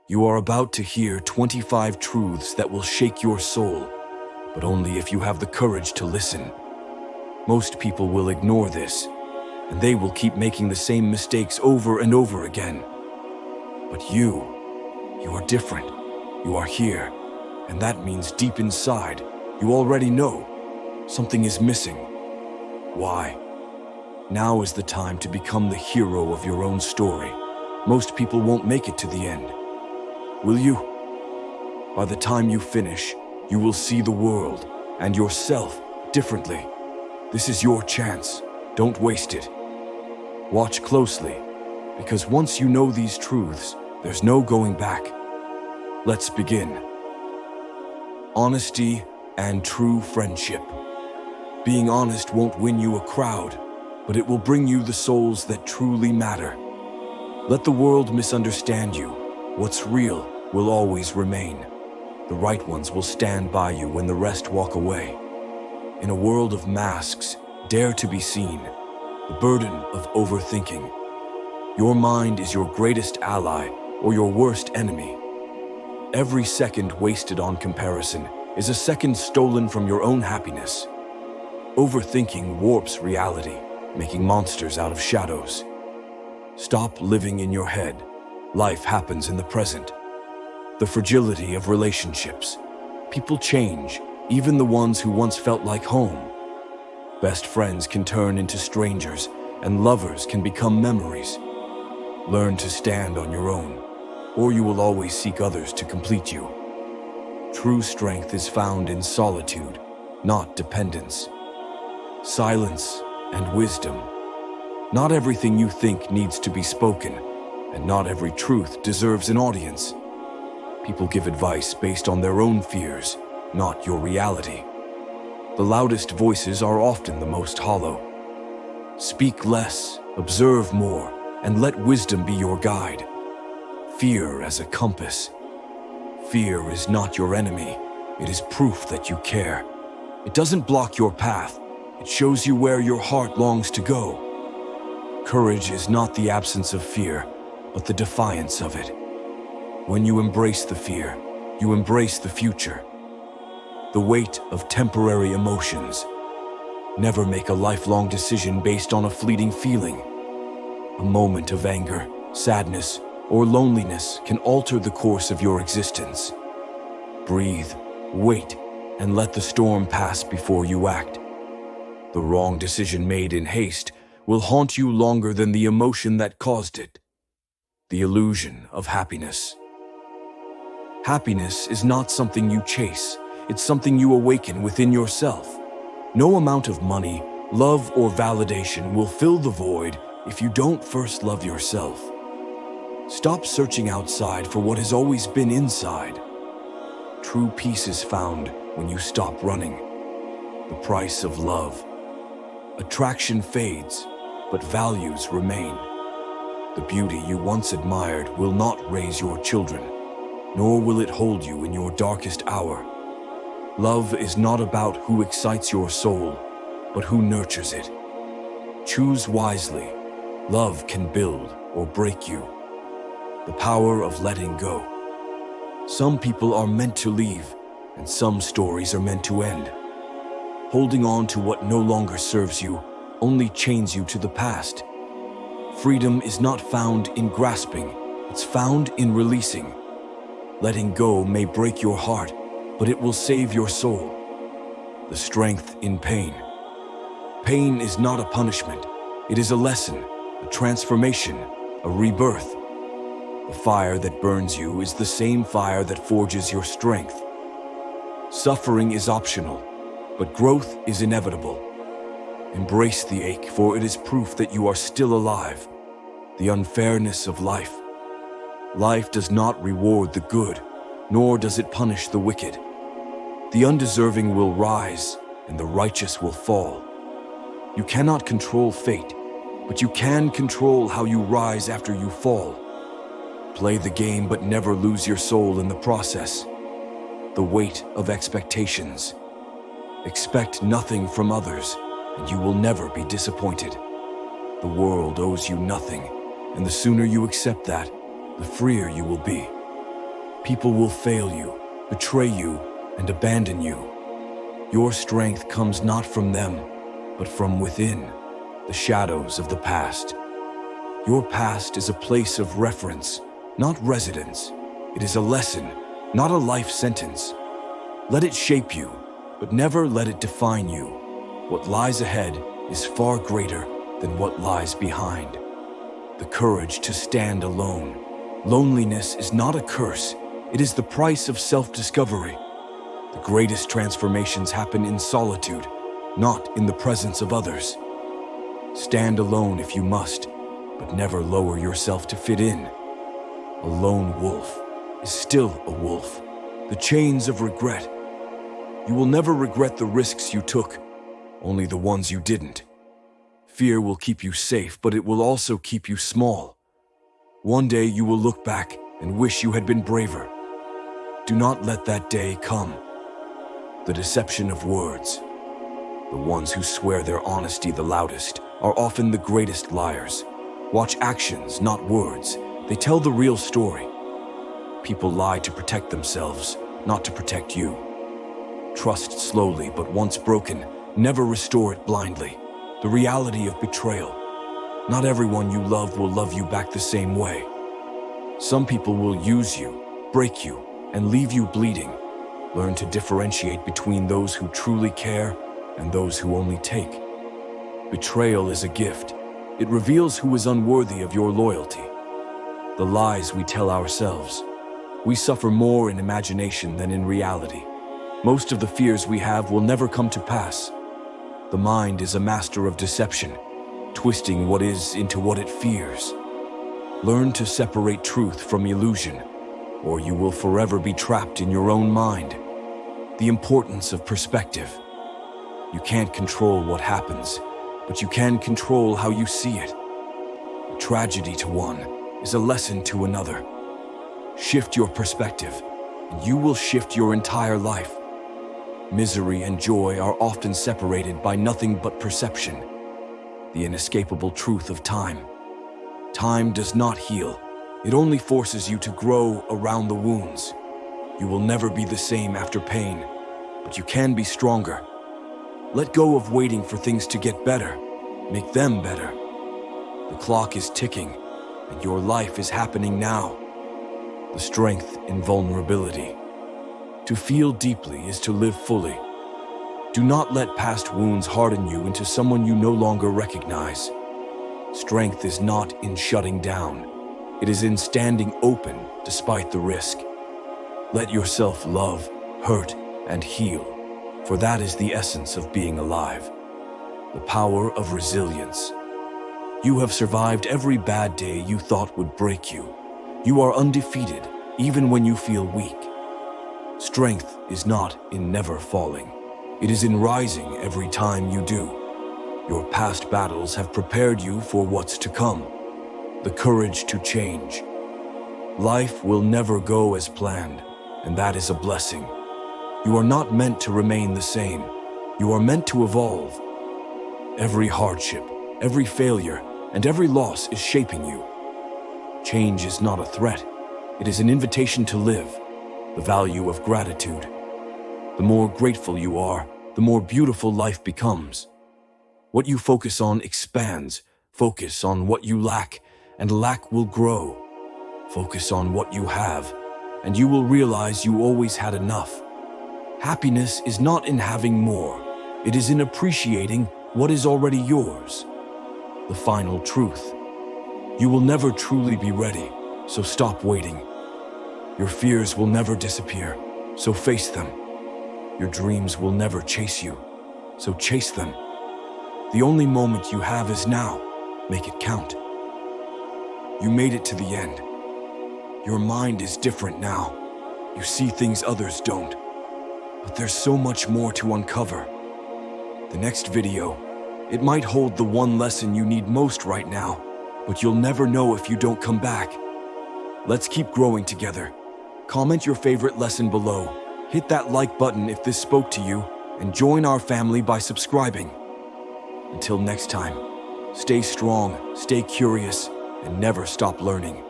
You are about to hear 25 truths that will shake your soul, but only if you have the courage to listen. Most people will ignore this, and they will keep making the same mistakes over and over again. But you are different. You are here, and that means deep inside, you already know something is missing. Why? Now is the time to become the hero of your own story. Most people won't make it to the end. Will you? By the time you finish, you will see the world and yourself differently. This is your chance. Don't waste it. Watch closely, because once you know these truths, there's no going back. Let's begin. Honesty and true friendship. Being honest won't win you a crowd, but it will bring you the souls that truly matter. Let the world misunderstand you. What's real will always remain. The right ones will stand by you when the rest walk away. In a world of masks, dare to be seen. The burden of overthinking. Your mind is your greatest ally or your worst enemy. Every second wasted on comparison is a second stolen from your own happiness. Overthinking warps reality, making monsters out of shadows. Stop living in your head. Life happens in the present. The fragility of relationships. People change, even the ones who once felt like home. Best friends can turn into strangers, and lovers can become memories. Learn to stand on your own, or you will always seek others to complete you. True strength is found in solitude, not dependence. Silence and wisdom. Not everything you think needs to be spoken, and not every truth deserves an audience. People give advice based on their own fears, not your reality. The loudest voices are often the most hollow. Speak less, observe more, and let wisdom be your guide. Fear as a compass. Fear is not your enemy. It is proof that you care. It doesn't block your path. It shows you where your heart longs to go. Courage is not the absence of fear, but the defiance of it. When you embrace the fear, you embrace the future. The weight of temporary emotions. Never make a lifelong decision based on a fleeting feeling. A moment of anger, sadness, or loneliness can alter the course of your existence. Breathe, wait, and let the storm pass before you act. The wrong decision made in haste will haunt you longer than the emotion that caused it. The illusion of happiness. Happiness is not something you chase, it's something you awaken within yourself. No amount of money, love, or validation will fill the void if you don't first love yourself. Stop searching outside for what has always been inside. True peace is found when you stop running. The price of love. Attraction fades, but values remain. The beauty you once admired will not raise your children, nor will it hold you in your darkest hour. Love is not about who excites your soul, but who nurtures it. Choose wisely. Love can build or break you. The power of letting go. Some people are meant to leave, and some stories are meant to end. Holding on to what no longer serves you only chains you to the past. Freedom is not found in grasping, it's found in releasing. Letting go may break your heart, but it will save your soul. The strength in pain. Pain is not a punishment, it is a lesson, a transformation, a rebirth. The fire that burns you is the same fire that forges your strength. Suffering is optional, but growth is inevitable. Embrace the ache, for it is proof that you are still alive. The unfairness of life. Life does not reward the good, nor does it punish the wicked. The undeserving will rise, and the righteous will fall. You cannot control fate, but you can control how you rise after you fall. Play the game, but never lose your soul in the process. The weight of expectations. Expect nothing from others, and you will never be disappointed. The world owes you nothing, and the sooner you accept that, the freer you will be. People will fail you, betray you, and abandon you. Your strength comes not from them, but from within, the shadows of the past. Your past is a place of reference, not residence. It is a lesson, not a life sentence. Let it shape you, but never let it define you. What lies ahead is far greater than what lies behind. The courage to stand alone. Loneliness is not a curse. It is the price of self-discovery. The greatest transformations happen in solitude, not in the presence of others. Stand alone if you must, but never lower yourself to fit in. A lone wolf is still a wolf. The chains of regret. You will never regret the risks you took, only the ones you didn't. Fear will keep you safe, but it will also keep you small. One day you will look back and wish you had been braver. Do not let that day come. The deception of words. The ones who swear their honesty the loudest are often the greatest liars. Watch actions, not words. They tell the real story. People lie to protect themselves, not to protect you. Trust slowly, but once broken, never restore it blindly. The reality of betrayal. Not everyone you love will love you back the same way. Some people will use you, break you, and leave you bleeding. Learn to differentiate between those who truly care and those who only take. Betrayal is a gift. It reveals who is unworthy of your loyalty. The lies we tell ourselves. We suffer more in imagination than in reality. Most of the fears we have will never come to pass. The mind is a master of deception, twisting what is into what it fears. Learn to separate truth from illusion, or you will forever be trapped in your own mind. The importance of perspective. You can't control what happens, but you can control how you see it. A tragedy to one is a lesson to another. Shift your perspective, and you will shift your entire life. Misery and joy are often separated by nothing but perception. The inescapable truth of time. Time does not heal. It only forces you to grow around the wounds. You will never be the same after pain, but you can be stronger. Let go of waiting for things to get better. Make them better. The clock is ticking, and your life is happening now. The strength in vulnerability. To feel deeply is to live fully. Do not let past wounds harden you into someone you no longer recognize. Strength is not in shutting down. It is in standing open despite the risk. Let yourself love, hurt, and heal, for that is the essence of being alive. The power of resilience. You have survived every bad day you thought would break you. You are undefeated, even when you feel weak. Strength is not in never falling. It is in rising every time you do. Your past battles have prepared you for what's to come. The courage to change. Life will never go as planned, and that is a blessing. You are not meant to remain the same. You are meant to evolve. Every hardship, every failure, and every loss is shaping you. Change is not a threat. It is an invitation to live. The value of gratitude. The more grateful you are, the more beautiful life becomes. What you focus on expands. Focus on what you lack, and lack will grow. Focus on what you have, and you will realize you always had enough. Happiness is not in having more. It is in appreciating what is already yours. The final truth. You will never truly be ready, so stop waiting. Your fears will never disappear, so face them. Your dreams will never chase you, so chase them. The only moment you have is now. Make it count. You made it to the end. Your mind is different now. You see things others don't. But there's so much more to uncover. The next video, it might hold the one lesson you need most right now, but you'll never know if you don't come back. Let's keep growing together. Comment your favorite lesson below. Hit that like button if this spoke to you, and join our family by subscribing. Until next time, stay strong, stay curious, and never stop learning.